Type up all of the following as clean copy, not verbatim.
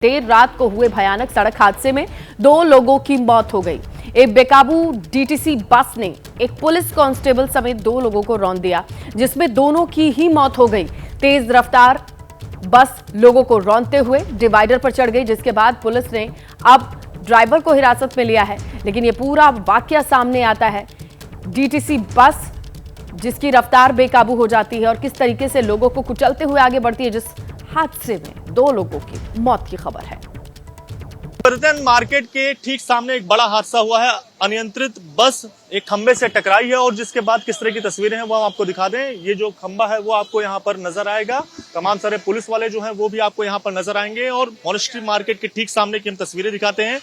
देर रात को हुए भयानक सड़क हादसे में 2 लोगों की मौत हो गई। एक बेकाबू डीटीसी बस ने एक पुलिस कांस्टेबल समेत 2 लोगों को रौंद दिया, जिसमें दोनों की ही मौत हो गई। तेज रफ्तार बस लोगों को रौंदते हुए डिवाइडर पर चढ़ गई, जिसके बाद पुलिस ने अब ड्राइवर को हिरासत में लिया है। लेकिन ये पूरा वाकया सामने आता है, डीटीसी बस जिसकी रफ्तार बेकाबू हो जाती है और किस तरीके से लोगों को कुचलते हुए आगे बढ़ती है, जिस हादसे में 2 लोगों की मौत की खबर है। बर्तन मार्केट के ठीक सामने एक बड़ा हादसा हुआ है। अनियंत्रित बस एक खंबे से टकराई है और जिसके बाद किस तरह की तस्वीरें हैं वो हम आपको दिखा दें। ये जो खंबा है वो आपको यहाँ पर नजर आएगा। तमाम सारे पुलिस वाले जो हैं वो भी आपको यहाँ पर नजर आएंगे और मॉनेस्ट्री मार्केट के ठीक सामने की हम तस्वीरें दिखाते हैं।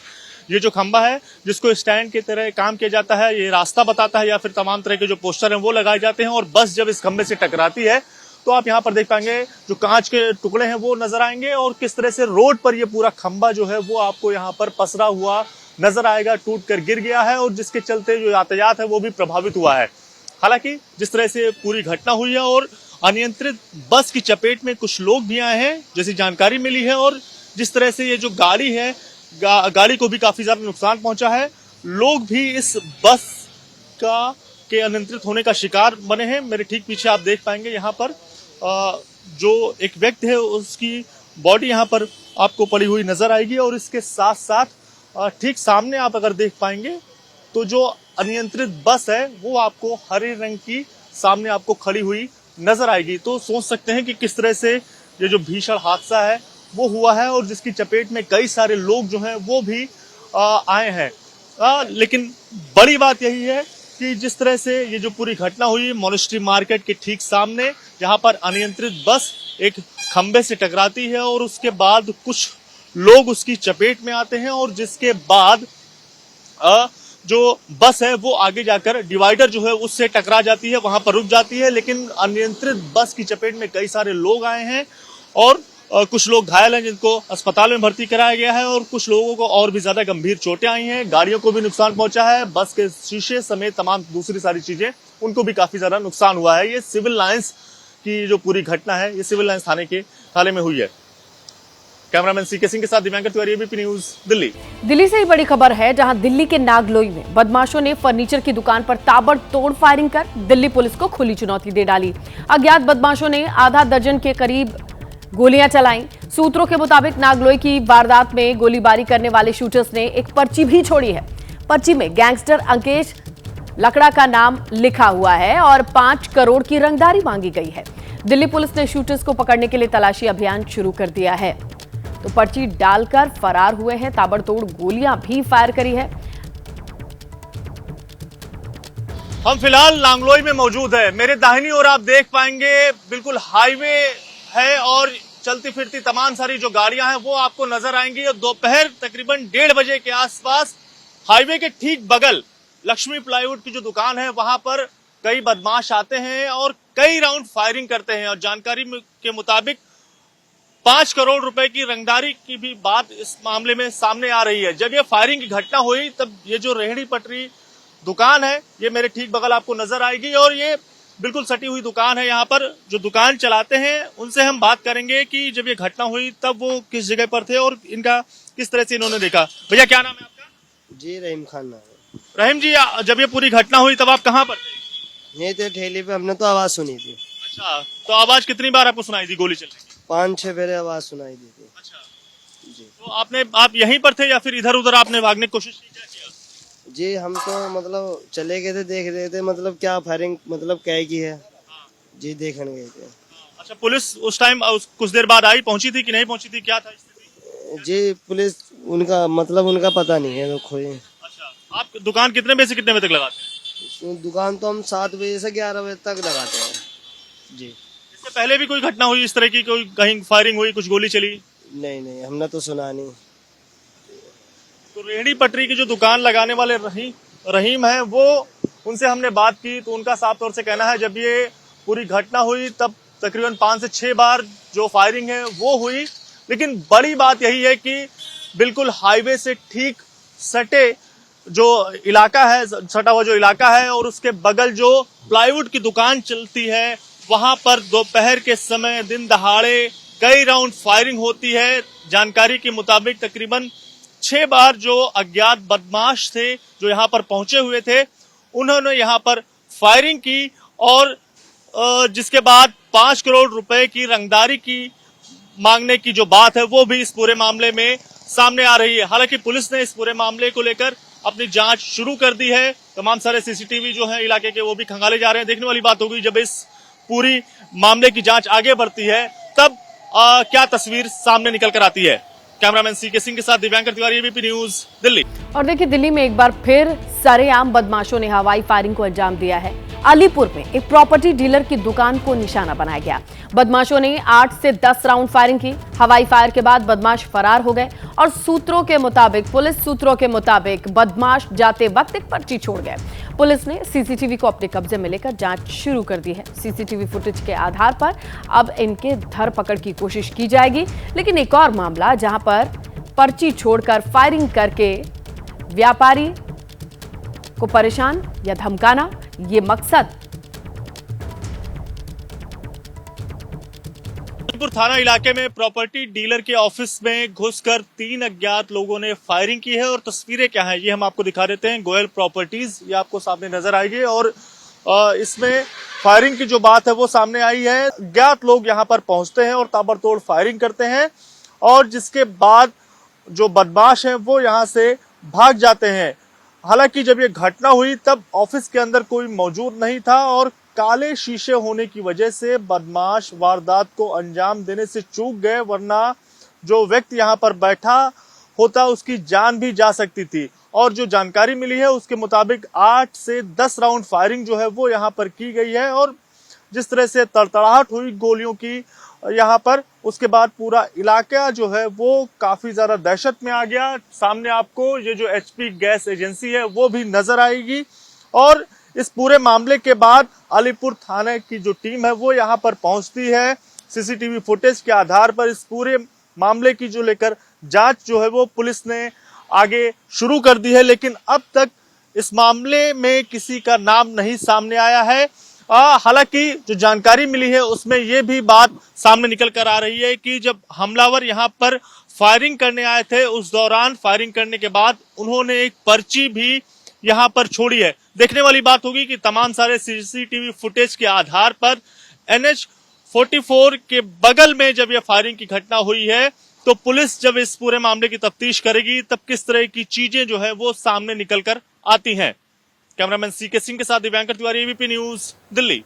ये जो खंबा है जिसको स्टैंड की तरह काम किया जाता है, ये रास्ता बताता है या फिर तमाम तरह के जो पोस्टर हैं वो लगाए जाते हैं। और बस जब इस खंबे से टकराती है तो आप यहाँ पर देख पाएंगे जो कांच के टुकड़े हैं वो नजर आएंगे और किस तरह से रोड पर ये पूरा खंबा जो है वो आपको यहाँ पर पसरा हुआ नजर आएगा, टूट कर गिर गया है और जिसके चलते जो यातायात है वो भी प्रभावित हुआ है। हालांकि जिस तरह से पूरी घटना हुई है और अनियंत्रित बस की चपेट में कुछ लोग भी आए हैं जैसी जानकारी मिली है और जिस तरह से ये जो गाड़ी है गाड़ी को भी काफी ज्यादा नुकसान पहुंचा है। लोग भी इस बस के अनियंत्रित होने का शिकार बने हैं। मेरे ठीक पीछे आप देख पाएंगे यहाँ पर जो एक व्यक्ति है उसकी बॉडी यहाँ पर आपको पड़ी हुई नजर आएगी और इसके साथ साथ ठीक सामने आप अगर देख पाएंगे तो जो अनियंत्रित बस है वो आपको हरे रंग की सामने आपको खड़ी हुई नजर आएगी। तो सोच सकते हैं कि किस तरह से ये जो भीषण हादसा है वो हुआ है और जिसकी चपेट में कई सारे लोग जो हैं वो भी आए हैं। लेकिन बड़ी बात यही है कि जिस तरह से ये जो पूरी घटना हुई मॉनेस्ट्री मार्केट के ठीक सामने, जहां पर अनियंत्रित बस एक खंबे से टकराती है और उसके बाद कुछ लोग उसकी चपेट में आते हैं और जिसके बाद जो बस है वो आगे जाकर डिवाइडर जो है उससे टकरा जाती है, वहां पर रुक जाती है। लेकिन अनियंत्रित बस की चपेट में कई सारे लोग आए हैं और कुछ लोग घायल हैं जिनको अस्पताल में भर्ती कराया गया है और कुछ लोगों को और भी ज्यादा गंभीर चोटें आई हैं। गाड़ियों को भी नुकसान पहुंचा है, बस के शीशे समेत तमाम दूसरी सारी चीजें उनको भी काफी ज्यादा नुकसान हुआ है। ये सिविल लाइंस की जो पूरी घटना है ये सिविल लाइंस थाने में हुई है। कैमरामैन सीके सिंह के साथ दिव्यांकर तिवारी, एबीपी न्यूज, दिल्ली। दिल्ली से ही बड़ी खबर है, जहां दिल्ली के नागलोई में बदमाशों ने फर्नीचर की दुकान पर ताबड़तोड़ फायरिंग कर दिल्ली पुलिस को खुली चुनौती दे डाली। अज्ञात बदमाशों ने आधा दर्जन के करीब गोलियां चलाईं। सूत्रों के मुताबिक नागलोई की वारदात में गोलीबारी करने वाले शूटर्स ने एक पर्ची भी छोड़ी है। पर्ची में गैंगस्टर अंकेश लकड़ा का नाम लिखा हुआ है और 5 करोड़ की रंगदारी मांगी गई है। दिल्ली पुलिस ने शूटर्स को पकड़ने के लिए तलाशी अभियान शुरू कर दिया है। तो पर्ची डालकर फरार हुए हैं, ताबड़तोड़ गोलियां भी फायर करी है। हम फिलहाल नांगलोई में मौजूद है। मेरे दाहिनी ओर आप देख पाएंगे बिल्कुल हाईवे है और चलती फिरती तमाम सारी जो गाड़ियां हैं वो आपको नजर आएंगी। और दोपहर तकरीबन 1:30 बजे के आसपास हाईवे के ठीक बगल लक्ष्मी प्लाईवुड की जो दुकान है वहां पर कई बदमाश आते हैं और कई राउंड फायरिंग करते हैं और जानकारी के मुताबिक 5 करोड़ रुपए की रंगदारी की भी बात इस मामले में सामने आ रही है। जब ये फायरिंग की घटना हुई तब ये जो रेहड़ी पटरी दुकान है ये मेरे ठीक बगल आपको नजर आएगी और ये बिल्कुल सटी हुई दुकान है। यहाँ पर जो दुकान चलाते हैं उनसे हम बात करेंगे कि जब ये घटना हुई तब वो किस जगह पर थे और इनका किस तरह से इन्होंने देखा। भैया क्या नाम है आपका? जी रहीम खान नाम है। रहीम जी, जब ये पूरी घटना हुई तब आप कहाँ पर थे? नहीं थे ठेले पे, हमने तो आवाज सुनी थी। अच्छा, तो आवाज कितनी बार आपको सुनाई दी गोली चलने की? 5-6 बार आवाज सुनाई दी थी। अच्छा जी। तो आप यहीं पर थे या फिर इधर उधर आपने भागने की कोशिश की? क्या किया? जी हम तो मतलब चले गए थे, देख रहे थे मतलब क्या फायरिंग मतलब क्या की है। जी देखने गए थे। अच्छा, पुलिस उस टाइम कुछ देर बाद आई, पहुंची थी कि नहीं पहुंची थी, क्या था स्थिति? जी पुलिस उनका मतलब उनका पता नहीं है, तो खोए। अच्छा, आप दुकान कितने बजे से कितने बजे तक लगाते हैं? दुकान तो हम 7 बजे से 11 बजे तक लगाते हैं। जी। इससे पहले भी कोई घटना हुई इस तरह की, कोई कहीं फायरिंग हुई, कुछ गोली चली? नहीं हमने तो सुना नहीं। तो रेहड़ी पटरी की जो दुकान लगाने वाले रहीम है वो उनसे हमने बात की तो उनका साफ तौर से कहना है जब ये पूरी घटना हुई तब तकरीबन 5 से 6 बार जो फायरिंग है वो हुई। लेकिन बड़ी बात यही है कि बिल्कुल हाईवे से ठीक सटे जो इलाका है, सटा हुआ जो इलाका है और उसके बगल जो प्लाईवुड की दुकान चलती है वहां पर दोपहर के समय दिन दहाड़े कई राउंड फायरिंग होती है। जानकारी के मुताबिक तकरीबन 6 बार जो अज्ञात बदमाश थे जो यहाँ पर पहुंचे हुए थे, उन्होंने यहाँ पर फायरिंग की और जिसके बाद 5 करोड़ रुपए की रंगदारी की मांगने की जो बात है वो भी इस पूरे मामले में सामने आ रही है। हालांकि पुलिस ने इस पूरे मामले को लेकर अपनी जांच शुरू कर दी है। तमाम सारे सीसीटीवी जो है इलाके के वो भी खंगाले जा रहे हैं। देखने वाली बात होगी जब इस पूरी मामले की जांच आगे बढ़ती है तब क्या तस्वीर सामने निकल कर आती है। कैमरामैन सीके सिंह के साथ दिव्यांकर तिवारी, एबीपी न्यूज, दिल्ली। और देखिए, दिल्ली में एक बार फिर सरेआम बदमाशों ने हवाई फायरिंग को अंजाम दिया है। अलीपुर में एक प्रॉपर्टी डीलर की दुकान को निशाना बनाया गया। बदमाशों ने 8 से 10 राउंड फायरिंग की। हवाई फायर के बाद बदमाश फरार हो गए और पुलिस सूत्रों के मुताबिक बदमाश जाते वक्त एक पर्ची छोड़ गए। पुलिस ने सीसीटीवी को अपने कब्जे में लेकर जांच शुरू कर दी है। सीसीटीवी फुटेज के आधार पर अब इनके धरपकड़ की कोशिश की जाएगी। लेकिन एक और मामला जहां पर पर्ची छोड़कर फायरिंग करके व्यापारी को परेशान या धमकाना, ये मकसद। अलीपुर थाना इलाके में प्रॉपर्टी डीलर के ऑफिस में घुसकर 3 अज्ञात लोगों ने फायरिंग की है और तस्वीरें क्या हैं ये हम आपको दिखा देते हैं। गोयल प्रॉपर्टीज ये आपको सामने नजर आएगी और इसमें फायरिंग की जो बात है वो सामने आई है। अज्ञात लोग यहां पर पहुंचते हैं और ताबड़तोड़ फायरिंग करते हैं और जिसके बाद जो बदमाश हैं वो यहां से भाग जाते हैं। हालांकि जब ये घटना हुई तब ऑफिस के अंदर कोई मौजूद नहीं था और काले शीशे होने की वजह से बदमाश वारदात को अंजाम देने से चूक गए, वरना जो व्यक्ति यहां पर बैठा होता उसकी जान भी जा सकती थी। और जो जानकारी मिली है उसके मुताबिक 8 से 10 राउंड फायरिंग जो है वो यहां पर की गई है और जिस तरह से तड़तड़ाहट हुई गोलियों की यहाँ पर, उसके बाद पूरा इलाका जो है वो काफी ज्यादा दहशत में आ गया। सामने आपको ये जो एचपी गैस एजेंसी है वो भी नजर आएगी और इस पूरे मामले के बाद अलीपुर थाने की जो टीम है वो यहाँ पर पहुंचती है। सीसीटीवी फुटेज के आधार पर इस पूरे मामले की जो लेकर जांच जो है वो पुलिस ने आगे शुरू कर दी है। लेकिन अब तक इस मामले में किसी का नाम नहीं सामने आया है। हालांकि जो जानकारी मिली है उसमें यह भी बात सामने निकल कर आ रही है कि जब हमलावर यहां पर फायरिंग करने आए थे उस दौरान फायरिंग करने के बाद उन्होंने एक पर्ची भी यहां पर छोड़ी है। देखने वाली बात होगी कि तमाम सारे सीसीटीवी फुटेज के आधार पर NH-44 के बगल में जब यह फायरिंग की घटना हुई है तो पुलिस जब इस पूरे मामले की तफ्तीश करेगी तब किस तरह की चीजें जो है वो सामने निकल कर आती हैं। कैमरामैन सीके सिंह के साथ दिव्यांकर तिवारी, एबीपी न्यूज, दिल्ली।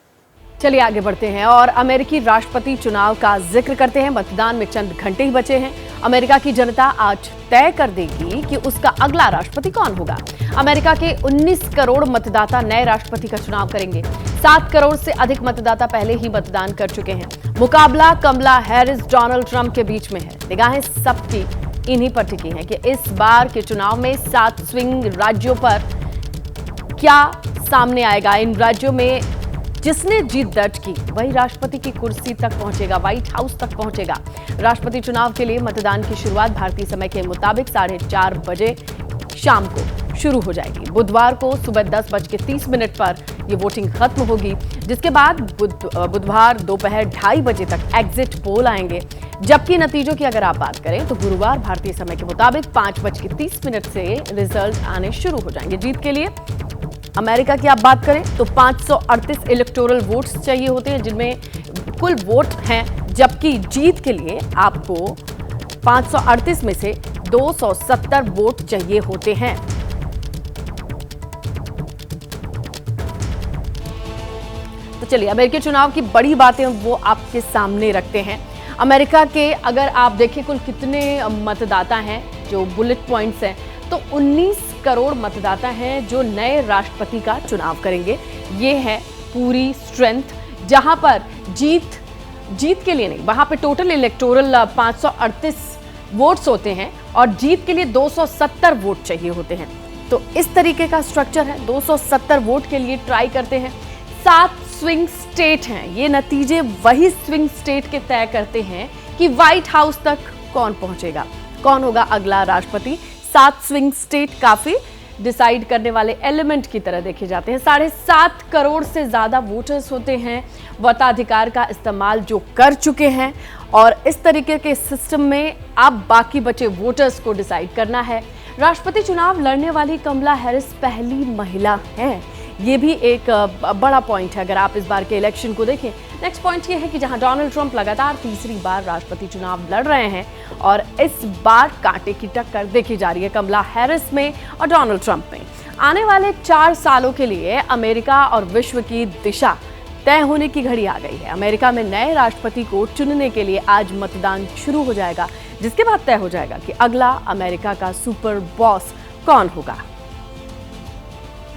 चलिए आगे बढ़ते हैं और अमेरिकी राष्ट्रपति चुनाव का जिक्र करते हैं। मतदान में चंद घंटे ही बचे हैं। अमेरिका की जनता आज तय कर देगी कि उसका अगला राष्ट्रपति कौन होगा। अमेरिका के 19 करोड़ मतदाता नए राष्ट्रपति का चुनाव करेंगे। 7 करोड़ से अधिक मतदाता पहले ही मतदान कर चुके हैं। मुकाबला कमला हैरिस डोनाल्ड ट्रंप के बीच में है। निगाहें सबकी इन्हीं पर टिकी हैं कि इस बार के चुनाव में 7 स्विंग राज्यों पर क्या सामने आएगा। इन राज्यों में जिसने जीत दर्ज की वही राष्ट्रपति की कुर्सी तक पहुंचेगा, व्हाइट हाउस तक पहुंचेगा। राष्ट्रपति चुनाव के लिए मतदान की शुरुआत भारतीय समय के मुताबिक 4:30 बजे शाम को शुरू हो जाएगी। बुधवार को सुबह 10:30 पर यह वोटिंग खत्म होगी, जिसके बाद बुधवार दोपहर 2:30 बजे तक एग्जिट पोल आएंगे। जबकि नतीजों की अगर आप बात करें तो गुरुवार भारतीय समय के मुताबिक 5:30 से रिजल्ट आने शुरू हो जाएंगे। जीत के लिए अमेरिका की आप बात करें तो 538 इलेक्टोरल वोट्स चाहिए होते हैं, जिनमें कुल वोट हैं, जबकि जीत के लिए आपको 538 में से 270 वोट चाहिए होते हैं। तो चलिए अमेरिकी चुनाव की बड़ी बातें वो आपके सामने रखते हैं। अमेरिका के अगर आप देखें कुल कितने मतदाता हैं, जो बुलेट पॉइंट्स हैं, तो 19 करोड़ मतदाता हैं जो नए राष्ट्रपति का चुनाव करेंगे। ये है पूरी स्ट्रेंथ, जहां पर जीत के लिए नहीं, वहां पे टोटल इलेक्टोरल 538 वोट्स होते हैं और जीत के लिए 270 वोट चाहिए होते हैं। तो इस तरीके का स्ट्रक्चर है। 270 वोट के लिए ट्राई करते हैं। 7 स्विंग स्टेट हैं। ये नतीजे वही स्विंग स्टेट के तय करते हैं कि व्हाइट हाउस तक कौन पहुंचेगा, कौन होगा अगला राष्ट्रपति। 7 स्विंग स्टेट काफी डिसाइड करने वाले एलिमेंट की तरह देखे जाते हैं। 7.5 करोड़ से ज्यादा वोटर्स होते हैं, वोटाधिकार का इस्तेमाल जो कर चुके हैं और इस तरीके के सिस्टम में अब बाकी बचे वोटर्स को डिसाइड करना है। राष्ट्रपति चुनाव लड़ने वाली कमला हैरिस पहली महिला हैं। ये भी एक बड़ा पॉइंट है अगर आप इस बार के इलेक्शन को देखें। नेक्स्ट पॉइंट ये है कि जहां डोनाल्ड ट्रंप लगातार तीसरी बार राष्ट्रपति चुनाव लड़ रहे हैं और इस बार कांटे की टक्कर देखी जा रही है कमला हैरिस में और डोनाल्ड ट्रंप में। आने वाले 4 सालों के लिए अमेरिका और विश्व की दिशा तय होने की घड़ी आ गई है। अमेरिका में नए राष्ट्रपति को चुनने के लिए आज मतदान शुरू हो जाएगा, जिसके बाद तय हो जाएगा कि अगला अमेरिका का सुपर बॉस कौन होगा।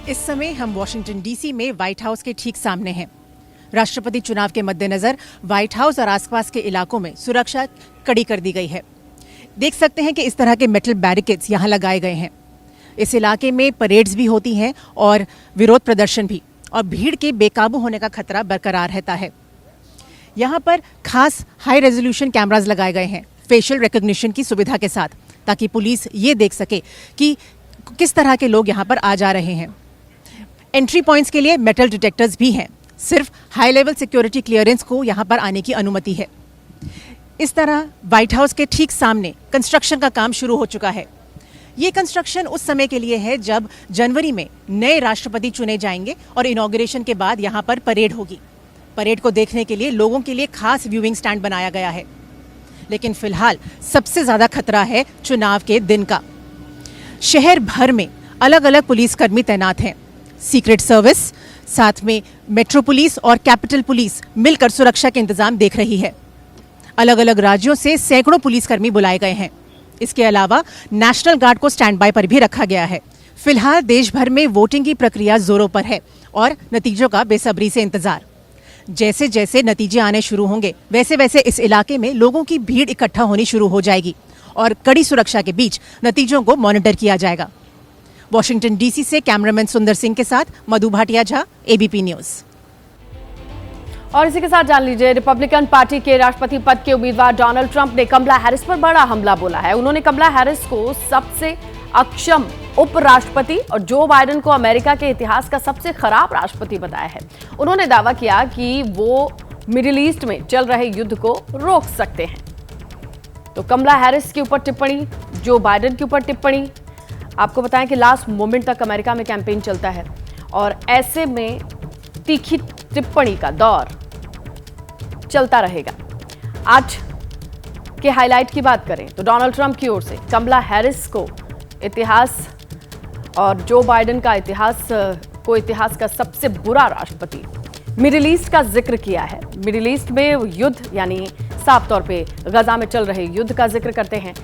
इस समय हम वॉशिंगटन डीसी में व्हाइट हाउस के ठीक सामने हैं। राष्ट्रपति चुनाव के मद्देनजर व्हाइट हाउस और आसपास के इलाकों में सुरक्षा कड़ी कर दी गई है। देख सकते हैं कि इस तरह के मेटल बैरिकेड्स यहाँ लगाए गए हैं। इस इलाके में परेड्स भी होती हैं और विरोध प्रदर्शन भी, और भीड़ के बेकाबू होने का खतरा बरकरार रहता है। यहाँ पर खास हाई रेजोल्यूशन कैमरास लगाए गए हैं फेशियल रिकॉग्निशन की सुविधा के साथ, ताकि पुलिस ये देख सके कि किस तरह के लोग यहाँ पर आ जा रहे हैं। एंट्री पॉइंट्स के लिए मेटल डिटेक्टर्स भी हैं। सिर्फ हाई लेवल सिक्योरिटी क्लियरेंस को यहाँ पर आने की अनुमति है। इस तरह व्हाइट हाउस के ठीक सामने कंस्ट्रक्शन का काम शुरू हो चुका है। ये कंस्ट्रक्शन उस समय के लिए है जब जनवरी में नए राष्ट्रपति चुने जाएंगे और इनॉग्रेशन के बाद यहाँ पर परेड होगी। परेड को देखने के लिए लोगों के लिए खास व्यूइंग स्टैंड बनाया गया है। लेकिन फिलहाल सबसे ज्यादा खतरा है चुनाव के दिन का। शहर भर में अलग अलग पुलिसकर्मी तैनात हैं। सीक्रेट सर्विस, साथ में मेट्रो पुलिस और कैपिटल पुलिस मिलकर सुरक्षा के इंतजाम देख रही है। अलग अलग राज्यों से सैकड़ों पुलिसकर्मी बुलाए गए हैं। इसके अलावा नेशनल गार्ड को स्टैंड बाय पर भी रखा गया है। फिलहाल देश भर में वोटिंग की प्रक्रिया जोरों पर है और नतीजों का बेसब्री से इंतजार। जैसे जैसे नतीजे आने शुरू होंगे वैसे वैसे इस इलाके में लोगों की भीड़ इकट्ठा होनी शुरू हो जाएगी और कड़ी सुरक्षा के बीच नतीजों को मॉनिटर किया जाएगा। वॉशिंगटन डीसी से कैमरामैन सुंदर सिंह के साथ मधु भाटिया झा, एबीपी न्यूज। और इसी के साथ जान लीजिए, रिपब्लिकन पार्टी के राष्ट्रपति पद के उम्मीदवार डोनाल्ड ट्रंप ने कमला हैरिस पर बड़ा हमला बोला है। उन्होंने कमला हैरिस को सबसे अक्षम उपराष्ट्रपति और जो बाइडेन को अमेरिका के इतिहास का सबसे खराब राष्ट्रपति बताया है। उन्होंने दावा किया कि वो मिडिल ईस्ट में चल रहे युद्ध को रोक सकते हैं। तो कमला हैरिस के ऊपर टिप्पणी, जो बाइडेन के ऊपर टिप्पणी। आपको बताएं कि लास्ट मोमेंट तक अमेरिका में कैंपेन चलता है और ऐसे में तीखी टिप्पणी का दौर चलता रहेगा। आज के हाईलाइट की बात करें तो डोनाल्ड ट्रंप की ओर से कमला हैरिस को इतिहास और जो बाइडेन का इतिहास का सबसे बुरा राष्ट्रपति, मिडिल ईस्ट का जिक्र किया है। मिडिल ईस्ट में युद्ध, यानी साफ तौर पे गजा में चल रहे युद्ध का जिक्र करते हैं।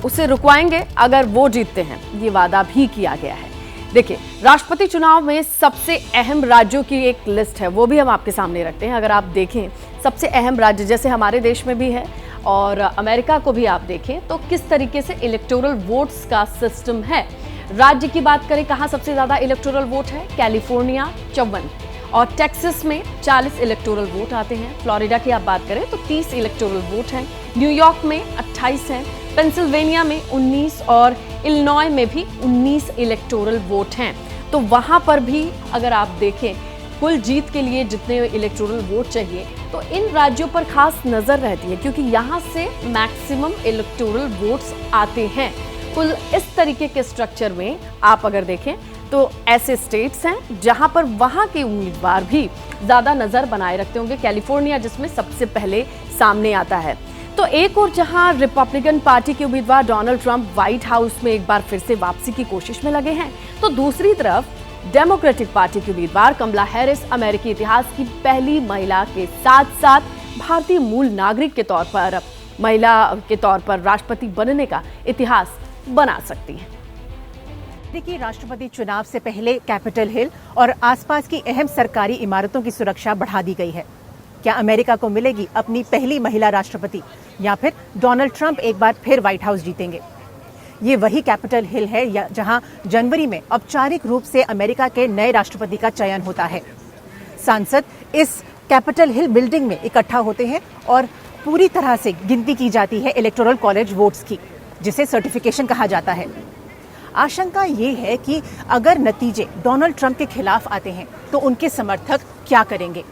उसे रुकवाएंगे अगर वो जीतते हैं, ये वादा भी किया गया है। देखिए, राष्ट्रपति चुनाव में सबसे अहम राज्यों की एक लिस्ट है, वो भी हम आपके सामने रखते हैं। अगर आप देखें सबसे अहम राज्य जैसे हमारे देश में भी है और अमेरिका को भी आप देखें तो किस तरीके से इलेक्टोरल वोट्स का सिस्टम है। राज्य की बात करें कहाँ सबसे ज्यादा इलेक्टोरल वोट है, कैलिफोर्निया 54 और टेक्सास में 40 इलेक्टोरल वोट आते हैं। फ्लोरिडा की आप बात करें तो 30 इलेक्टोरल वोट हैं। न्यूयॉर्क में 28 हैं, पेंसिल्वेनिया में 19 और इलिनॉय में भी 19 इलेक्टोरल वोट हैं। तो वहां पर भी अगर आप देखें कुल जीत के लिए जितने इलेक्टोरल वोट चाहिए तो इन राज्यों पर खास नजर रहती है, क्योंकि यहां से मैक्सिमम इलेक्टोरल वोट्स आते हैं। कुल इस तरीके के स्ट्रक्चर में आप अगर देखें तो ऐसे स्टेट्स हैं जहां पर वहां के उम्मीदवार भी ज्यादा नजर बनाए रखते होंगे। कैलिफोर्निया जिसमें सबसे पहले सामने आता है। तो एक और जहां रिपब्लिकन पार्टी के उम्मीदवार डोनाल्ड ट्रंप व्हाइट हाउस में एक बार फिर से वापसी की कोशिश में लगे हैं, तो दूसरी तरफ डेमोक्रेटिक पार्टी की उम्मीदवार कमला हैरिस अमेरिकी इतिहास की पहली महिला के साथ साथ भारतीय मूल नागरिक के तौर पर महिला के तौर पर राष्ट्रपति बनने का इतिहास बना सकती हैं। अमेरिकी राष्ट्रपति चुनाव से पहले कैपिटल हिल और आसपास की अहम सरकारी इमारतों की सुरक्षा बढ़ा दी गई है। क्या अमेरिका को मिलेगी अपनी पहली महिला राष्ट्रपति, या फिर डोनाल्ड ट्रंप एक बार फिर व्हाइट हाउस जीतेंगे? ये वही कैपिटल हिल है जहां जनवरी में औपचारिक रूप से अमेरिका के नए राष्ट्रपति का चयन होता है। सांसद इस कैपिटल हिल बिल्डिंग में इकट्ठा होते हैं और पूरी तरह से गिनती की जाती है इलेक्टोरल कॉलेज वोट्स की, जिसे सर्टिफिकेशन कहा जाता है। आशंका ये है कि अगर नतीजे डोनाल्ड ट्रंप के खिलाफ आते हैं तो उनके समर्थक क्या करेंगे।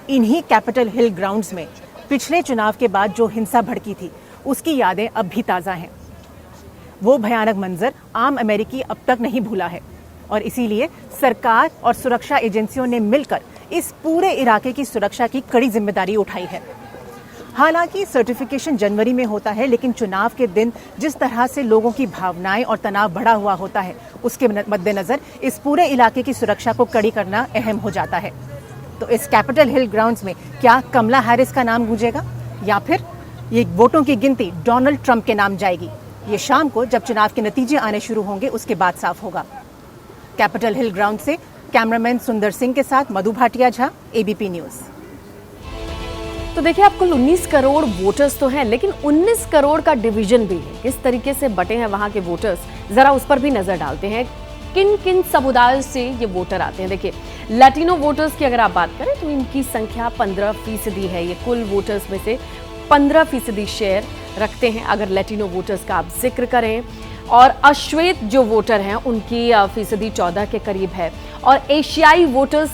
इन्हीं कैपिटल हिल ग्राउंड्स में पिछले चुनाव के बाद जो हिंसा भड़की थी उसकी यादें अब भी ताज़ा हैं। वो भयानक मंजर आम अमेरिकी अब तक नहीं भूला है और इसीलिए सरकार और सुरक्षा एजेंसियों ने मिलकर इस पूरे इलाके की सुरक्षा की कड़ी जिम्मेदारी उठाई है। हालांकि सर्टिफिकेशन जनवरी में होता है, लेकिन चुनाव के दिन जिस तरह से लोगों की भावनाएं और तनाव बढ़ा हुआ होता है, उसके मद्देनजर इस पूरे इलाके की सुरक्षा को कड़ी करना अहम हो जाता है। तो इस कैपिटल हिल ग्राउंड्स में क्या कमला हैरिस का नाम गूंजेगा या फिर ये वोटों की गिनती डोनाल्ड ट्रंप के नाम जाएगी? ये शाम को जब चुनाव के नतीजे आने शुरू होंगे उसके बाद साफ होगा। कैपिटल हिल ग्राउंड से कैमरामैन सुंदर सिंह के साथ मधु भाटिया झा, एबीपी न्यूज। तो देखिए, आप कुल 19 करोड़ वोटर्स तो हैं, लेकिन 19 करोड़ का डिवीजन भी है। किस तरीके से बटे हैं वहां के वोटर्स, जरा उस पर भी नजर डालते हैं। किन किन समुदायों से ये वोटर आते हैं। देखिए, लैटिनो वोटर्स की अगर आप बात करें तो इनकी संख्या 15% है। ये कुल वोटर्स में से 15% शेयर रखते हैं अगर लैटिनो वोटर्स का आप जिक्र करें। और अश्वेत जो वोटर हैं उनकी फीसदी 14 के करीब है और एशियाई वोटर्स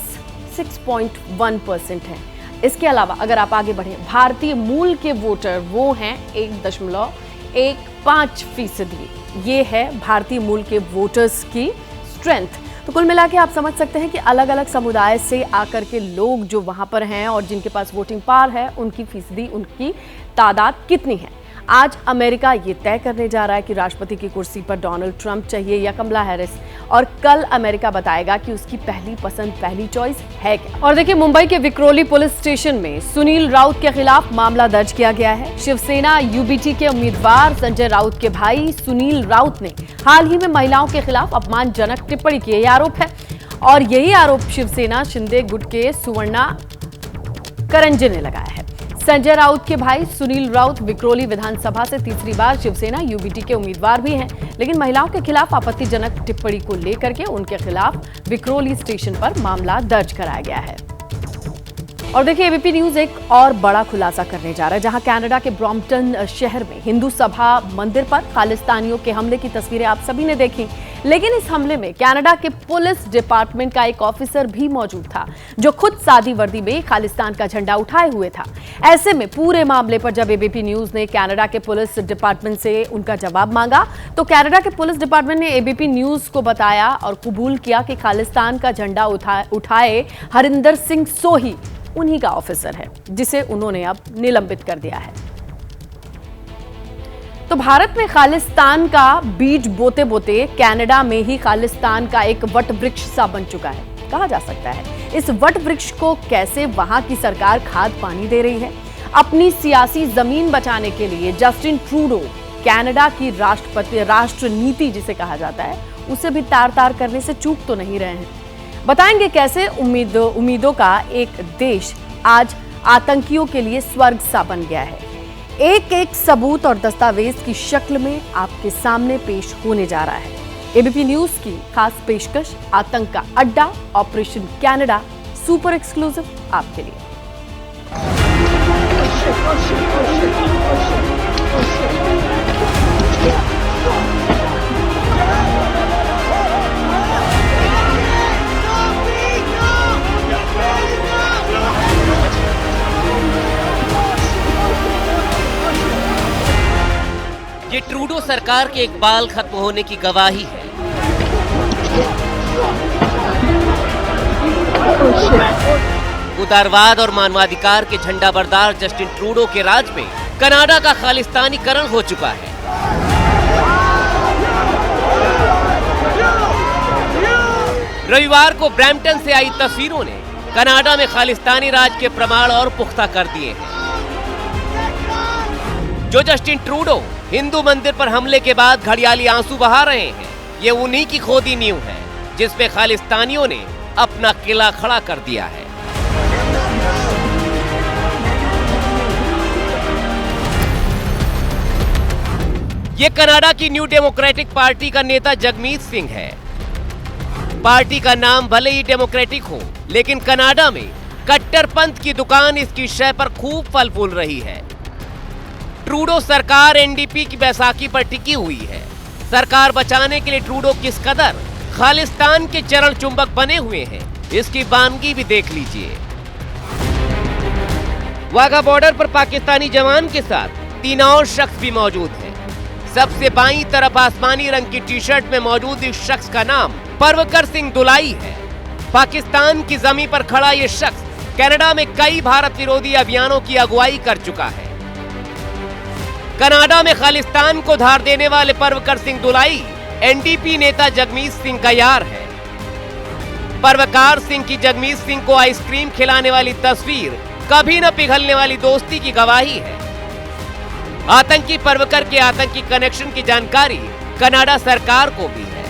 6.1% हैं। इसके अलावा अगर आप आगे बढ़ें, भारतीय मूल के वोटर वो हैं 1.15%। ये है भारतीय मूल के वोटर्स की स्ट्रेंथ। तो कुल मिला के आप समझ सकते हैं कि अलग अलग समुदाय से आकर के लोग जो वहां पर हैं और जिनके पास वोटिंग पावर है, उनकी फीसदी, उनकी तादाद कितनी है। आज अमेरिका ये तय करने जा रहा है कि राष्ट्रपति की कुर्सी पर डोनाल्ड ट्रंप चाहिए या कमला हैरिस, और कल अमेरिका बताएगा कि उसकी पहली पसंद, पहली चॉइस है क्या। और देखिए, मुंबई के विक्रोली पुलिस स्टेशन में सुनील राउत के खिलाफ मामला दर्ज किया गया है। शिवसेना यूबीटी के उम्मीदवार संजय राउत के भाई सुनील राउत ने हाल ही में महिलाओं के खिलाफ अपमानजनक टिप्पणी की, यह आरोप है। और यही आरोप शिवसेना शिंदे गुट के सुवर्णा करंजे ने लगाया है। संजय राउत के भाई सुनील राउत विक्रोली विधानसभा से तीसरी बार शिवसेना यूबीटी के उम्मीदवार भी हैं, लेकिन महिलाओं के खिलाफ आपत्तिजनक टिप्पणी को लेकर के उनके खिलाफ विक्रोली स्टेशन पर मामला दर्ज कराया गया है। और देखिए, एबीपी न्यूज एक और बड़ा खुलासा करने जा रहा है, जहां कनाडा के ब्रॉम्पटन शहर में हिंदू सभा मंदिर पर खालिस्तानियों के हमले की तस्वीरें आप सभी ने देखी। लेकिन इस हमले में कनाडा के पुलिस डिपार्टमेंट का एक ऑफिसर भी मौजूद था, जो खुद सादी वर्दी में खालिस्तान का झंडा उठाए हुए था। ऐसे में पूरे मामले पर जब एबीपी न्यूज ने कनाडा के पुलिस डिपार्टमेंट से उनका जवाब मांगा, तो कनाडा के पुलिस डिपार्टमेंट ने एबीपी न्यूज को बताया और कबूल किया कि खालिस्तान का झंडा उठाए हरिंदर सिंह सोही उन्हीं का ऑफिसर है, जिसे उन्होंने अब निलंबित कर दिया है। तो भारत में खालिस्तान का बीज बोते बोते कनाडा में ही खालिस्तान का एक वट वृक्ष सा बन चुका है, कहा जा सकता है। इस वट वृक्ष को कैसे वहां की सरकार खाद पानी दे रही है। अपनी सियासी जमीन बचाने के लिए जस्टिन ट्रूडो कनाडा की राष्ट्र नीति जिसे कहा जाता है, उसे भी तार तार करने से चूक तो नहीं रहे हैं। बताएंगे कैसे उम्मीदों का एक देश आज आतंकियों के लिए स्वर्ग सा बन गया है। एक एक सबूत और दस्तावेज की शक्ल में आपके सामने पेश होने जा रहा है। एबीपी न्यूज की खास पेशकश, आतंक का अड्डा ऑपरेशन कनाडा, सुपर एक्सक्लूसिव आपके लिए। ये ट्रूडो सरकार के इकबाल खत्म होने की गवाही है। उदारवाद और मानवाधिकार के झंडा बरदार जस्टिन ट्रूडो के राज में कनाडा का खालिस्तानीकरण हो चुका है। रविवार को ब्रैम्पटन से आई तस्वीरों ने कनाडा में खालिस्तानी राज के प्रमाण और पुख्ता कर दिए हैं। जो जस्टिन ट्रूडो हिंदू मंदिर पर हमले के बाद घड़ियाली आंसू बहा रहे हैं, ये उन्हीं की खोदी नींव है जिसपे खालिस्तानियों ने अपना किला खड़ा कर दिया है। ये कनाडा की न्यू डेमोक्रेटिक पार्टी का नेता जगमीत सिंह है। पार्टी का नाम भले ही डेमोक्रेटिक हो, लेकिन कनाडा में कट्टरपंथ की दुकान इसकी शय पर खूब फल फूल रही है। ट्रूडो सरकार एनडीपी की बैसाखी पर टिकी हुई है। सरकार बचाने के लिए ट्रूडो किस कदर खालिस्तान के चरण चुंबक बने हुए हैं, इसकी बानगी भी देख लीजिए। वाघा बॉर्डर पर पाकिस्तानी जवान के साथ 3 और शख्स भी मौजूद हैं। सबसे बाईं तरफ आसमानी रंग की टी शर्ट में मौजूद इस शख्स का नाम परवकर सिंह दुलाई है। पाकिस्तान की जमीन पर खड़ा ये शख्स कनाडा में कई भारत विरोधी अभियानों की अगुवाई कर चुका है। कनाडा में खालिस्तान को धार देने वाले परवकर सिंह दुलाई एनडीपी नेता जगमीत सिंह का यार है। परवकार सिंह की जगमीत सिंह को आइसक्रीम खिलाने वाली तस्वीर कभी न पिघलने वाली दोस्ती की गवाही है। आतंकी परवकर के आतंकी कनेक्शन की जानकारी कनाडा सरकार को भी है।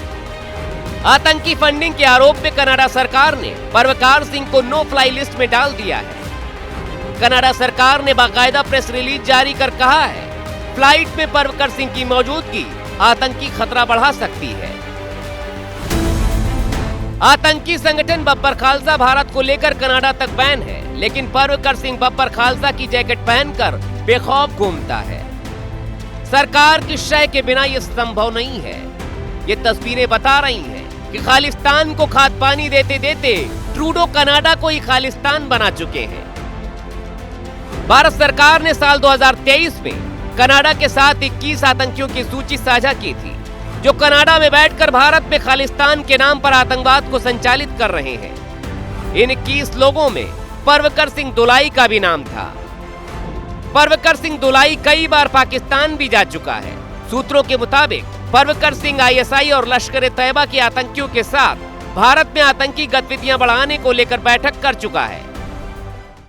आतंकी फंडिंग के आरोप में कनाडा सरकार ने परवकार सिंह को नो फ्लाई लिस्ट में डाल दिया है। कनाडा सरकार ने बाकायदा प्रेस रिलीज जारी कर कहा है, फ्लाइट में परवकर सिंह की मौजूदगी आतंकी खतरा बढ़ा सकती है। आतंकी संगठन बब्बर खालसा भारत को लेकर कनाडा तक बैन है, लेकिन परवकर सिंह बब्बर खालसा की जैकेट पहनकर बेखौफ घूमता है। सरकार की शय के बिना यह संभव नहीं है। ये तस्वीरें बता रही हैं कि खालिस्तान को खाद पानी देते देते ट्रूडो कनाडा को ही खालिस्तान बना चुके हैं। भारत सरकार ने साल 2023 में कनाडा के साथ 21 आतंकियों की सूची साझा की थी, जो कनाडा में बैठकर भारत में खालिस्तान के नाम पर आतंकवाद को संचालित कर रहे हैं। इन 21 लोगों में परवकर सिंह दुलाई का भी नाम था। परवकर सिंह दुलाई कई बार पाकिस्तान भी जा चुका है। सूत्रों के मुताबिक परवकर सिंह आईएसआई और लश्कर-ए-तैयबा के आतंकियों के साथ भारत में आतंकी गतिविधियां बढ़ाने को लेकर बैठक कर चुका है।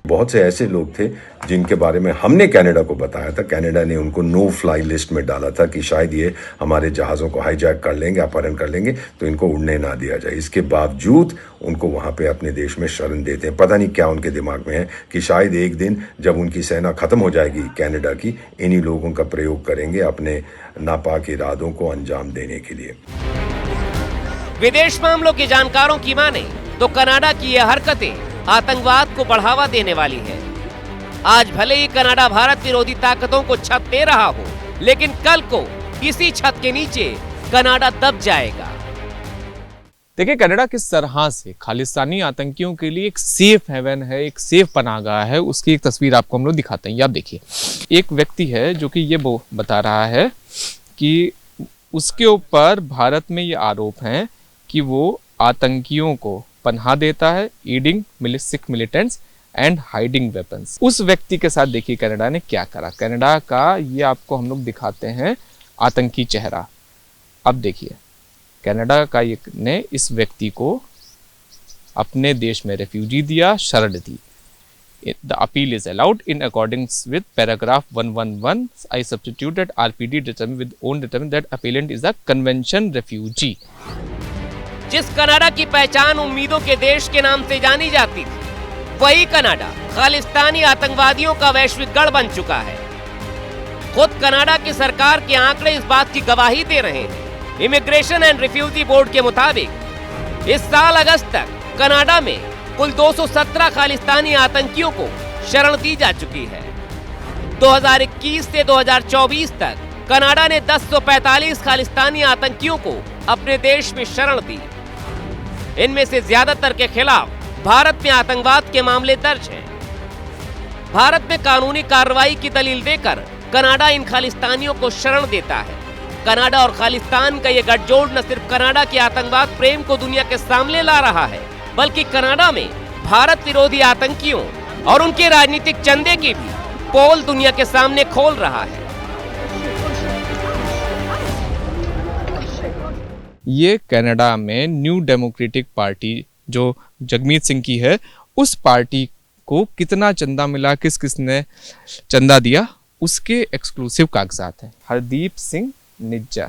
बहुत से ऐसे लोग थे जिनके बारे में हमने कनाडा को बताया था। कनाडा ने उनको नो फ्लाई लिस्ट में डाला था कि शायद ये हमारे जहाज़ों को हाईजैक कर लेंगे, अपहरण कर लेंगे, तो इनको उड़ने ना दिया जाए। इसके बावजूद उनको वहां पे अपने देश में शरण देते हैं। पता नहीं क्या उनके दिमाग में है कि शायद एक दिन जब उनकी सेना खत्म हो जाएगी कनाडा की, इन्हीं लोगों का प्रयोग करेंगे अपने नापाक इरादों को अंजाम देने के लिए। विदेश मामलों के जानकारों की माने तो कनाडा की यह हरकतें आतंकवाद को बढ़ावा देने वाली है। आज भले ही कनाडा भारत विरोधी ताकतों को छत दे रहा हो, लेकिन कल को इसी छत के नीचे कनाडा दब जाएगा। देखिए कनाडा किस तरह से खालिस्तानी आतंकियों के लिए एक सेफ हेवन है, एक सेफ पनाहगाह है, उसकी एक तस्वीर आपको हम लोग दिखाते हैं। ये आप देखिए, एक व्यक्ति है जो कि ये वो बता रहा है कि उसके ऊपर भारत में ये आरोप है कि वो आतंकियों को पनाह देता है, aiding Sikh militants and hiding weapons. उस व्यक्ति के साथ देखिए कनाडा ने क्या करा। कनाडा का ये आपको हम लोग दिखाते हैं आतंकी चेहरा। अब देखिए कनाडा का ने इस व्यक्ति को अपने देश में रेफ्यूजी दिया, शरण दी। The appeal is allowed in accordance with paragraph 111. I substituted RPD determined that appellant is a convention refugee. जिस कनाडा की पहचान उम्मीदों के देश के नाम से जानी जाती थी, वही कनाडा खालिस्तानी आतंकवादियों का वैश्विक गढ़ बन चुका है। खुद कनाडा की सरकार के आंकड़े इस बात की गवाही दे रहे हैं। इमिग्रेशन एंड रिफ्यूजी बोर्ड के मुताबिक इस साल अगस्त तक कनाडा में कुल 217 खालिस्तानी आतंकियों को शरण दी जा चुकी है। 2021 से 2024 तक कनाडा ने 1045 खालिस्तानी आतंकियों को अपने देश में शरण दी। इनमें से ज्यादातर के खिलाफ भारत में आतंकवाद के मामले दर्ज हैं। भारत में कानूनी कार्रवाई की दलील देकर कनाडा इन खालिस्तानियों को शरण देता है। कनाडा और खालिस्तान का ये गठजोड़ न सिर्फ कनाडा के आतंकवाद प्रेम को दुनिया के सामने ला रहा है, बल्कि कनाडा में भारत विरोधी आतंकियों और उनके राजनीतिक चंदे की भी पोल दुनिया के सामने खोल रहा है। ये कनाडा में न्यू डेमोक्रेटिक पार्टी जो जगमीत सिंह की है, उस पार्टी को कितना चंदा मिला, किस किस ने चंदा दिया, उसके एक्सक्लूसिव कागजात हैं। हरदीप सिंह निज्जर,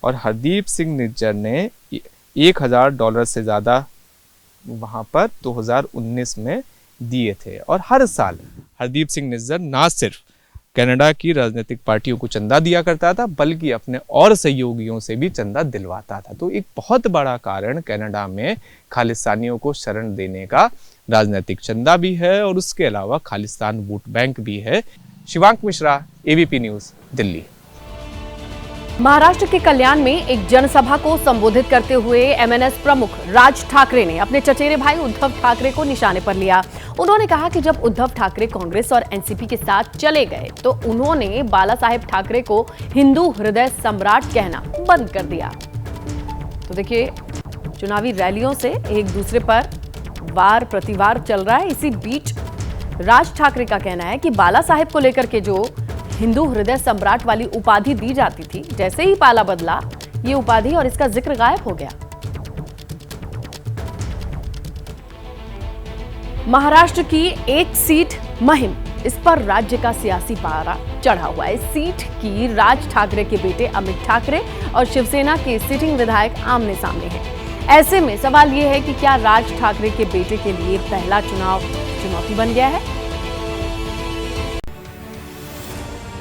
और हरदीप सिंह निज्जर ने $1000 से ज़्यादा वहाँ पर 2019 में दिए थे। और हर साल हरदीप सिंह निज्जर ना सिर्फ कनाडा की राजनीतिक पार्टियों को चंदा दिया करता था, बल्कि अपने और सहयोगियों से भी चंदा दिलवाता था। तो एक बहुत बड़ा कारण कनाडा में खालिस्तानियों को शरण देने का राजनीतिक चंदा भी है, और उसके अलावा खालिस्तान वोट बैंक भी है। Shivank Mishra, ABP news, Delhi. महाराष्ट्र के कल्याण में एक जनसभा को संबोधित करते हुए एमएनएस प्रमुख राज ठाकरे ने अपने चचेरे भाई उद्धव ठाकरे को निशाने पर लिया। उन्होंने कहा कि जब उद्धव ठाकरे कांग्रेस और एनसीपी के साथ चले गए तो उन्होंने बाला साहेब ठाकरे को हिंदू हृदय सम्राट कहना बंद कर दिया। तो देखिए, चुनावी रैलियों से एक दूसरे पर वार प्रतिवार चल रहा है। इसी बीच राज ठाकरे का कहना है कि बाला साहेब को लेकर के जो हिंदू हृदय सम्राट वाली उपाधि दी जाती थी, जैसे ही पाला बदला ये उपाधि और इसका जिक्र गायब हो गया। महाराष्ट्र की एक सीट महिम, इस पर राज्य का सियासी पारा चढ़ा हुआ है। इस सीट की राज ठाकरे के बेटे अमित ठाकरे और शिवसेना के सिटिंग विधायक आमने सामने हैं। ऐसे में सवाल यह है कि क्या राज ठाकरे के बेटे के लिए पहला चुनाव चुनौती बन गया है?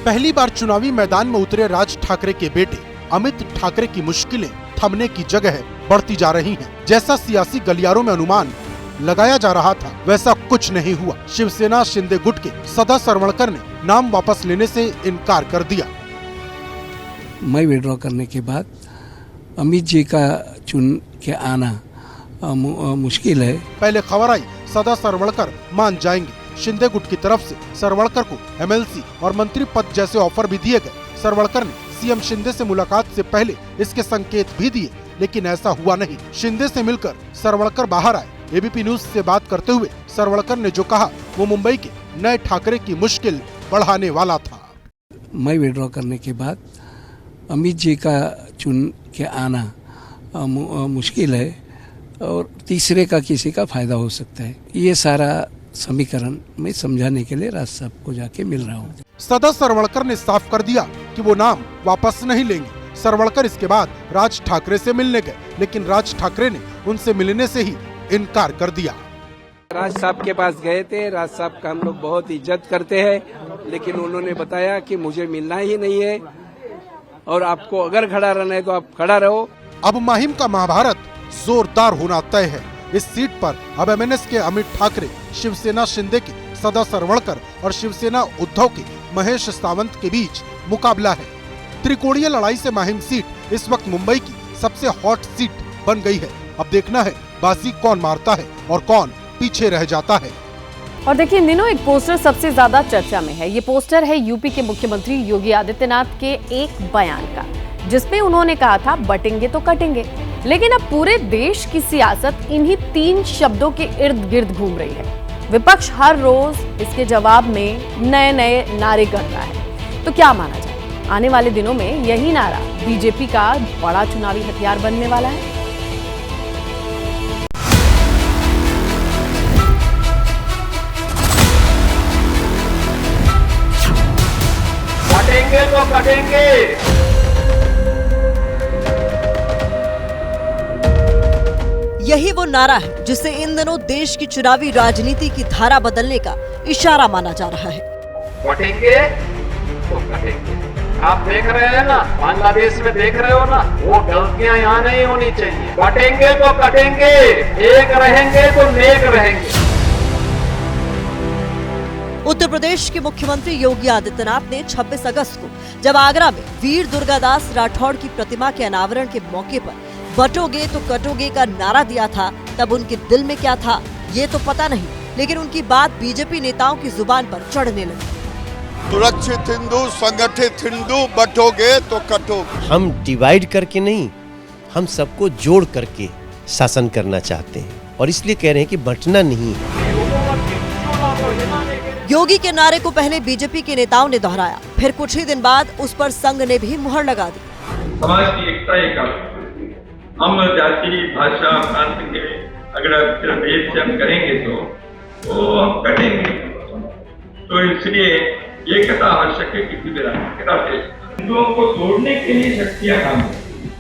पहली बार चुनावी मैदान में उतरे राज ठाकरे के बेटे अमित ठाकरे की मुश्किलें थमने की जगह बढ़ती जा रही हैं। जैसा सियासी गलियारों में अनुमान लगाया जा रहा था, वैसा कुछ नहीं हुआ। शिवसेना शिंदे गुट के सदा सरवणकर ने नाम वापस लेने से इनकार कर दिया। मैं विड्रॉ करने के बाद अमित जी का चुन के आना मुश्किल है। पहले खबर आई सदा सरवणकर मान जाएंगे। शिंदे गुट की तरफ से सरवणकर को एमएलसी और मंत्री पद जैसे ऑफर भी दिए गए। सरवणकर ने सीएम शिंदे से मुलाकात से पहले इसके संकेत भी दिए, लेकिन ऐसा हुआ नहीं। शिंदे से मिलकर सरवणकर बाहर आए। एबीपी न्यूज से बात करते हुए सरवणकर ने जो कहा वो मुंबई के नए ठाकरे की मुश्किल बढ़ाने वाला था। मैं विड्रॉ करने के बाद अमित जी का चुन के आना मुश्किल है और तीसरे का किसी का फायदा हो सकता है। ये सारा समीकरण मैं समझाने के लिए राज साहब को जाके मिल रहा हूँ। सदा सरवणकर ने साफ कर दिया कि वो नाम वापस नहीं लेंगे। सरवणकर इसके बाद राज ठाकरे से मिलने गए, लेकिन राज ठाकरे ने उनसे मिलने से ही इनकार कर दिया। राज साहब के पास गए थे। राज साहब का हम लोग बहुत इज्जत करते हैं, लेकिन उन्होंने बताया कि मुझे मिलना ही नहीं है और आपको अगर खड़ा रहना है तो आप खड़ा रहो। अब माहिम का महाभारत जोरदार होना तय है। इस सीट पर अब एमएनएस के अमित ठाकरे, शिवसेना शिंदे के सदा सरवणकर और शिवसेना उद्धव के महेश सावंत के बीच मुकाबला है। त्रिकोणीय लड़ाई से माहिम सीट इस वक्त मुंबई की सबसे हॉट सीट बन गई है। अब देखना है बाजी कौन मारता है और कौन पीछे रह जाता है। और देखिए, इन दिनों एक पोस्टर सबसे ज्यादा चर्चा में है। ये पोस्टर है यूपी के मुख्यमंत्री योगी आदित्यनाथ के एक बयान का, जिसमें उन्होंने कहा था बटेंगे तो कटेंगे। लेकिन अब पूरे देश की सियासत इन्हीं 3 शब्दों के इर्द गिर्द घूम रही है। विपक्ष हर रोज इसके जवाब में नए नए नारे गढ़ रहा है। तो क्या माना जाए, आने वाले दिनों में यही नारा बीजेपी का बड़ा चुनावी हथियार बनने वाला है? कटेंगे तो कटेंगे। यही वो नारा है जिसे इन दिनों देश की चुनावी राजनीति की धारा बदलने का इशारा माना जा रहा है। कटेंगे तो कटेंगे। आप देख रहे हैं ना, बांग्लादेश में देख रहे हो ना, वो गलतियां यहाँ नहीं होनी चाहिए। कटेंगे तो कटेंगे, एक रहेंगे तो नेक रहेंगे। उत्तर प्रदेश के मुख्यमंत्री योगी आदित्यनाथ ने 26 अगस्त को जब आगरा में वीर दुर्गादास राठौड़ की प्रतिमा के अनावरण के मौके पर बटोगे तो कटोगे का नारा दिया था, तब उनके दिल में क्या था ये तो पता नहीं, लेकिन उनकी बात बीजेपी नेताओं की जुबान पर चढ़ने लगी। सुरक्षित हिंदू, संगठित हिंदू, बटोगे तो कटोगे। हम डिवाइड करके नहीं, हम सबको जोड़ करके शासन करना चाहते हैं और इसलिए कह रहे हैं कि बंटना नहीं है। योगी के नारे को पहले बीजेपी के नेताओं ने दोहराया, फिर कुछ ही दिन बाद उस पर संघ ने भी मुहर लगा दी। समाज की एकता एक हम जाति, भाषा, प्रांत के अगर भेद से हम करेंगे तो हम कटेंगे। तो इसलिए ये कहना आवश्यक है किसी भी राष्ट्र हिंदुओं को तोड़ने के लिए शक्तियां काम करती हैं,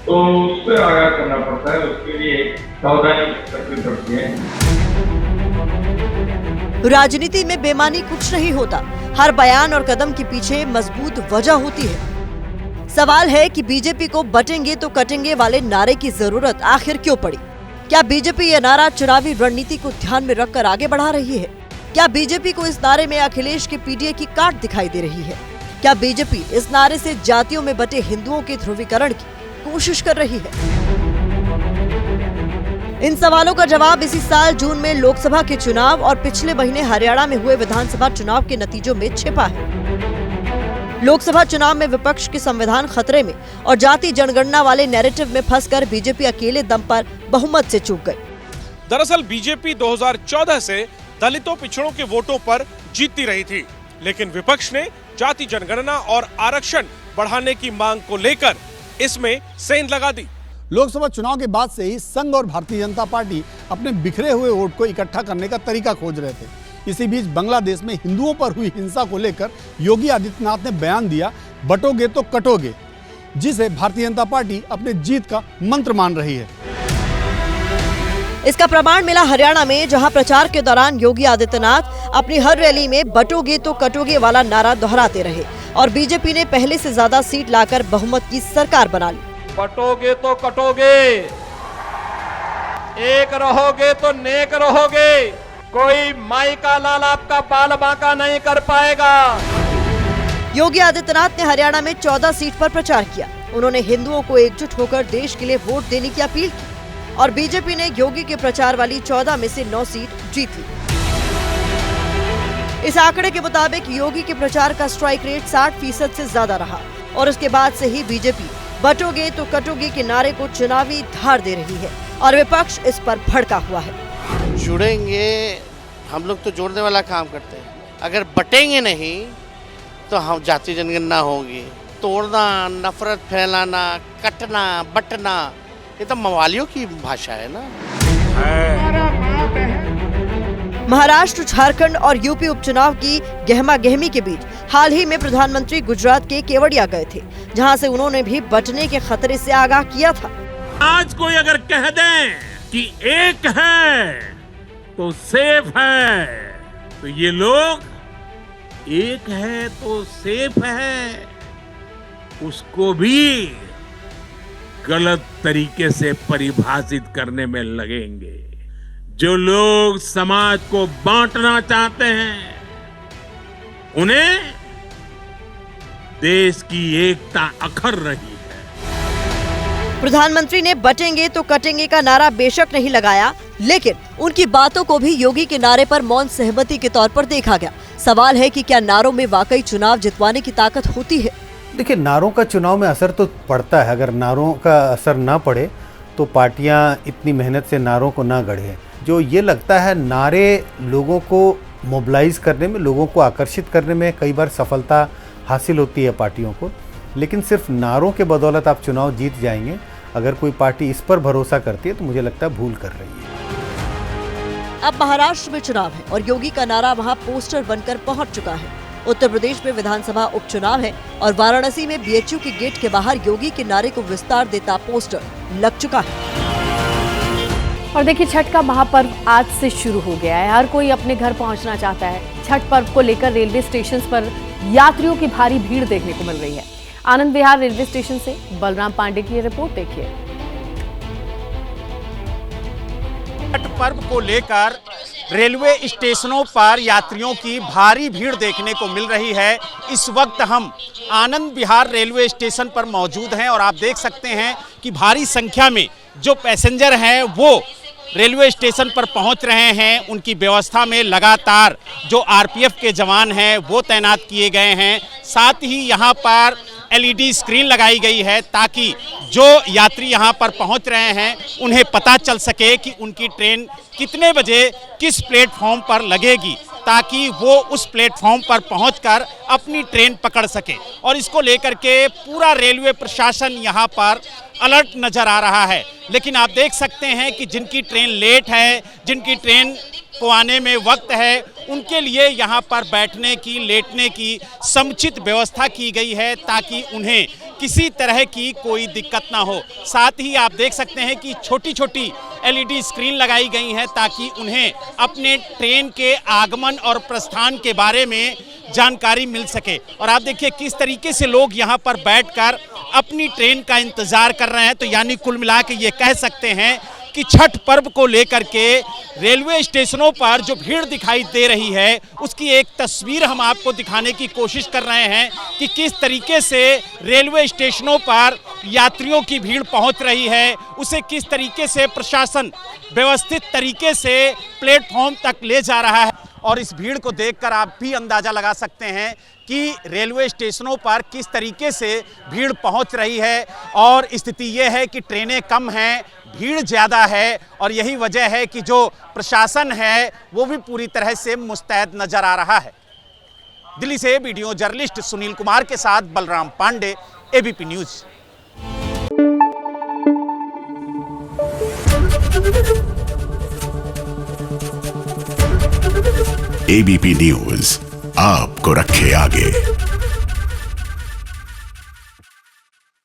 तो उससे आगाह करना पड़ता है। उसके लिए सावधानी रखनी पड़ती है। राजनीति में बेमानी कुछ नहीं होता, हर बयान और कदम के पीछे मजबूत वजह होती है। सवाल है कि बीजेपी को बटेंगे तो कटेंगे वाले नारे की जरूरत आखिर क्यों पड़ी? क्या बीजेपी ये नारा चुनावी रणनीति को ध्यान में रखकर आगे बढ़ा रही है? क्या बीजेपी को इस नारे में अखिलेश के पीडीए की काट दिखाई दे रही है? क्या बीजेपी इस नारे से जातियों में बटे हिंदुओं के ध्रुवीकरण की कोशिश कर रही है? इन सवालों का जवाब इसी साल जून में लोकसभा के चुनाव और पिछले महीने हरियाणा में हुए विधानसभा चुनाव के नतीजों में छिपा है। लोकसभा चुनाव में विपक्ष के संविधान खतरे में और जाति जनगणना वाले नैरेटिव में फंसकर बीजेपी अकेले दम पर बहुमत से चूक गई। दरअसल बीजेपी 2014 से दलितों पिछड़ों के वोटों पर जीतती रही थी, लेकिन विपक्ष ने जाति जनगणना और आरक्षण बढ़ाने की मांग को लेकर इसमें सेंध लगा दी। लोकसभा चुनाव के बाद से ही संघ और भारतीय जनता पार्टी अपने बिखरे हुए वोट को इकट्ठा करने का तरीका खोज रहे थे। इसी बीच बांग्लादेश में हिंदुओं पर हुई हिंसा को लेकर योगी आदित्यनाथ ने बयान दिया, बटोगे तो कटोगे, जिसे भारतीय जनता पार्टी अपने जीत का मंत्र मान रही है। इसका प्रमाण मिला हरियाणा में, जहां प्रचार के दौरान योगी आदित्यनाथ अपनी हर रैली में बटोगे तो कटोगे वाला नारा दोहराते रहे और बीजेपी ने पहले से ज्यादा सीट लाकर बहुमत की सरकार बना ली। बटोगे तो कटोगे, एक रहोगे तो नेक रहोगे, कोई माई का लाल आपका बाल बांका नहीं कर पाएगा। योगी आदित्यनाथ ने हरियाणा में 14 सीट पर प्रचार किया। उन्होंने हिंदुओं को एकजुट होकर देश के लिए वोट देने की अपील की और बीजेपी ने योगी के प्रचार वाली 14 में से 9 सीट जीत ली। इस आंकड़े के मुताबिक योगी के प्रचार का स्ट्राइक रेट 60% से ज्यादा रहा और उसके बाद से ही बीजेपी बटोगे तो कटोगे के नारे को चुनावी धार दे रही है और विपक्ष इस पर भड़का हुआ है। जुड़ेंगे, हम लोग तो जोड़ने वाला काम करते हैं, अगर बटेंगे नहीं तो हम जाति जनगणना होगी। तोड़ना, नफरत फैलाना, कटना, बटना, ये तो मवालियों की भाषा है ना। महाराष्ट्र, झारखंड और यूपी उपचुनाव की गहमा गहमी के बीच हाल ही में प्रधानमंत्री गुजरात के केवड़िया गए थे, जहां से उन्होंने भी बटने के खतरे से आगाह किया था। आज कोई अगर कह दें कि एक है तो सेफ है, तो ये लोग एक है तो सेफ है उसको भी गलत तरीके से परिभाषित करने में लगेंगे। जो लोग समाज को बांटना चाहते हैं, उन्हें देश की एकता अखर रही है। प्रधानमंत्री ने बटेंगे तो कटेंगे का नारा बेशक नहीं लगाया, लेकिन उनकी बातों को भी योगी के नारे पर मौन सहमति के तौर पर देखा गया। सवाल है कि क्या नारों में वाकई चुनाव जितवाने की ताकत होती है? देखिए, नारों का चुनाव में असर तो पड़ता है। अगर नारों का असर ना पड़े तो पार्टियां इतनी मेहनत से नारों को ना गढ़े। जो ये लगता है, नारे लोगों को मोबिलाइज करने में, लोगों को आकर्षित करने में कई बार सफलता हासिल होती है पार्टियों को, लेकिन सिर्फ नारों के बदौलत आप चुनाव जीत जाएंगे, अगर कोई पार्टी इस पर भरोसा करती है तो मुझे लगता है भूल कर रही है। अब महाराष्ट्र में चुनाव है और योगी का नारा वहां पोस्टर बनकर पहुंच चुका है। उत्तर प्रदेश में विधानसभा उपचुनाव है और वाराणसी में बीएचयू के गेट के बाहर योगी के नारे को विस्तार देता पोस्टर लग चुका है। और देखिए, छठ का महापर्व आज से शुरू हो गया है। हर कोई अपने घर पहुंचना चाहता है। छठ पर्व को लेकर रेलवे स्टेशन पर यात्रियों की भारी भीड़ देखने को मिल रही है। आनंद विहार रेलवे स्टेशन से बलराम पांडे की रिपोर्ट देखिए। छठ पर्व को लेकर रेलवे स्टेशनों पर यात्रियों की भारी भीड़ देखने को मिल रही है। इस वक्त हम आनंद विहार रेलवे स्टेशन पर मौजूद हैं और आप देख सकते हैं कि भारी संख्या में जो पैसेंजर हैं वो रेलवे स्टेशन पर पहुंच रहे हैं। उनकी व्यवस्था में लगातार जो आरपीएफ के जवान हैं वो तैनात किए गए हैं। साथ ही यहां पर एलईडी स्क्रीन लगाई गई है ताकि जो यात्री यहां पर पहुंच रहे हैं उन्हें पता चल सके कि उनकी ट्रेन कितने बजे किस प्लेटफॉर्म पर लगेगी, ताकि वो उस प्लेटफॉर्म पर पहुंचकर अपनी ट्रेन पकड़ सके। और इसको लेकर के पूरा रेलवे प्रशासन यहां पर अलर्ट नजर आ रहा है। लेकिन आप देख सकते हैं कि जिनकी ट्रेन लेट है, जिनकी ट्रेन को आने में वक्त है, उनके लिए यहाँ पर बैठने की, लेटने की समुचित व्यवस्था की गई है ताकि उन्हें किसी तरह की कोई दिक्कत ना हो। साथ ही आप देख सकते हैं कि छोटी छोटी एलईडी स्क्रीन लगाई गई हैं ताकि उन्हें अपने ट्रेन के आगमन और प्रस्थान के बारे में जानकारी मिल सके। और आप देखिए किस तरीके से लोग यहाँ पर बैठकर अपनी ट्रेन का इंतजार कर रहे हैं। तो यानी कुल मिला के ये कह सकते हैं कि छठ पर्व को लेकर के रेलवे स्टेशनों पर जो भीड़ दिखाई दे रही है उसकी एक तस्वीर हम आपको दिखाने की कोशिश कर रहे हैं कि किस तरीके से रेलवे स्टेशनों पर यात्रियों की भीड़ पहुंच रही है, उसे किस तरीके से प्रशासन व्यवस्थित तरीके से प्लेटफॉर्म तक ले जा रहा है। और इस भीड़ को देखकर आप भी अंदाजा लगा सकते हैं कि रेलवे स्टेशनों पर किस तरीके से भीड़ पहुंच रही है। और स्थिति यह है कि ट्रेनें कम हैं, भीड़ ज़्यादा है और यही वजह है कि जो प्रशासन है वो भी पूरी तरह से मुस्तैद नजर आ रहा है। दिल्ली से वीडियो जर्नलिस्ट सुनील कुमार के साथ Balram Pandey, ABP news. ABP news आपको रखे आगे।